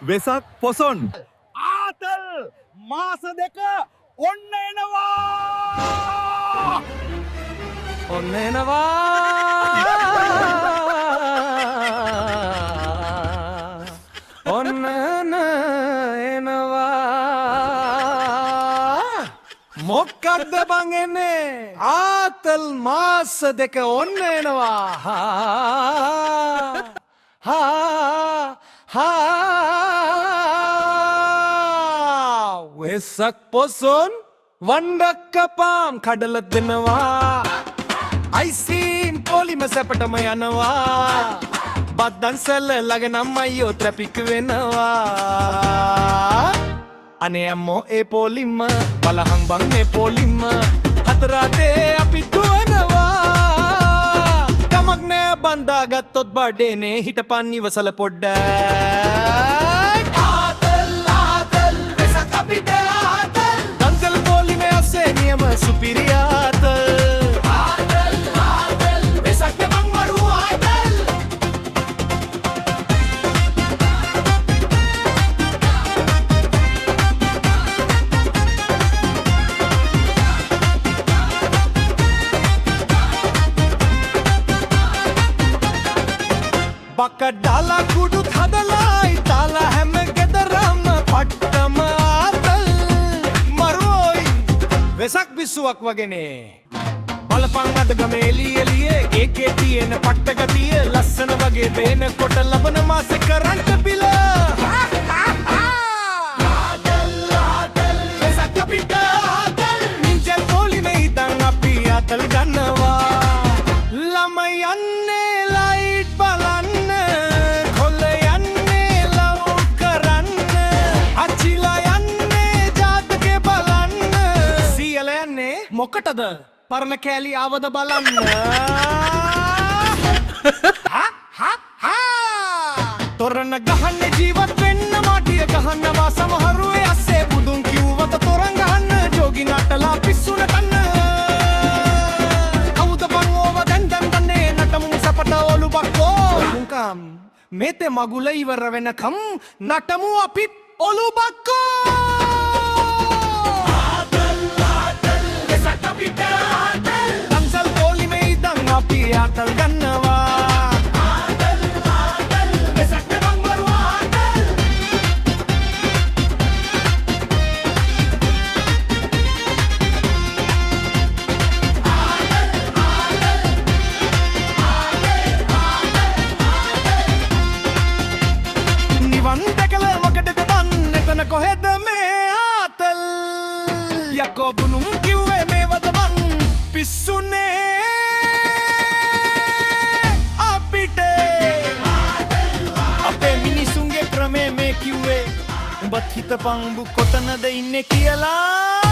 වෙසක් පොසොන් ආතල් මාස දෙක ඔන්න එනවා. ඔන්න එනවා. ඔන්න එනවා. මොකක්ද බං එන්නේ? ආතල් මාස දෙක ඔන්න එනවා. වෙසක් පොසොන් වණ්ඩක්කපාම් කඩල දෙනවා. අයිසීන් පොලිම සැපටම යනවා. බද්දන්සල ළඟනම් අයියෝ ට්‍රැෆික් වෙනවා. අනේ අම්මෝ ඒ පොලිම බලහන් බං ඒ පොලිම හතරාතේ අපි දුවනවා. කමක් නෑ බන්දාගත්තොත් බඩේනේ හිටපන් ඉවසල පොඩ්ඩක්. ආතල් වෙසක් අපිට ආතල් දන්සල් පොලිමේ අස්සේ නියම සුපිරියාතල්. බකඩාලා කුඩුත් හදලා ඉතාලා හැම ගෙදරම පට්ටම ආතල්. මරුවෝයි වෙසක් බිස්සුවක් වගෙනේ. බලපං අද ගමේ එළිය එළියේ ඒකේ තියෙන පට්ටගතිය ලස්සන වගේ පේන කොට ලබන මාසේ කරන්ට බිල. ආතල් වෙසක් අපිට ආතල්. නිජල් පොලිමේ ඉඳන් අපි ආතල් ගන්නවා. ළමයි යන්නේ ලයිට් බලන්න. මොකටද පරණ කෑලි ආවද බලන්න. තොරණ ගහන්න ජීවත් වෙන්න මාටිය ගහන්නවා සමහරු ඒ අස්සේ බුදුන් කිව්වත තොරන් ගහන්න ජෝගි නටලා පිස්සුන කන්න. කවුද බං ඕව දැන් දන්නේ නටමු සපට ඔලු බක්කෝ. මුංකම් මේතේ මගුල ඉවර වෙනකම් නටමු අපිත් ඔලු බක්කෝ. දන්සල් පොලිමේ ඉඳන් අපි ආතල් ගන්නවා. වෙසක් බං මරුවා ආතල්. නිවන් දැකලා මොකටද බන් එතන කොහෙද මේ ආතල්. යකෝ බුනුම් කිව්වේ මේවද බං පිස්සුනේ අපිට. අපේ මිනිසුන්ගේ ක්‍රමේ මේ කිව්වේ උඹත් හිතපන් උඹ කොතනද ඉන්නේ කියලා.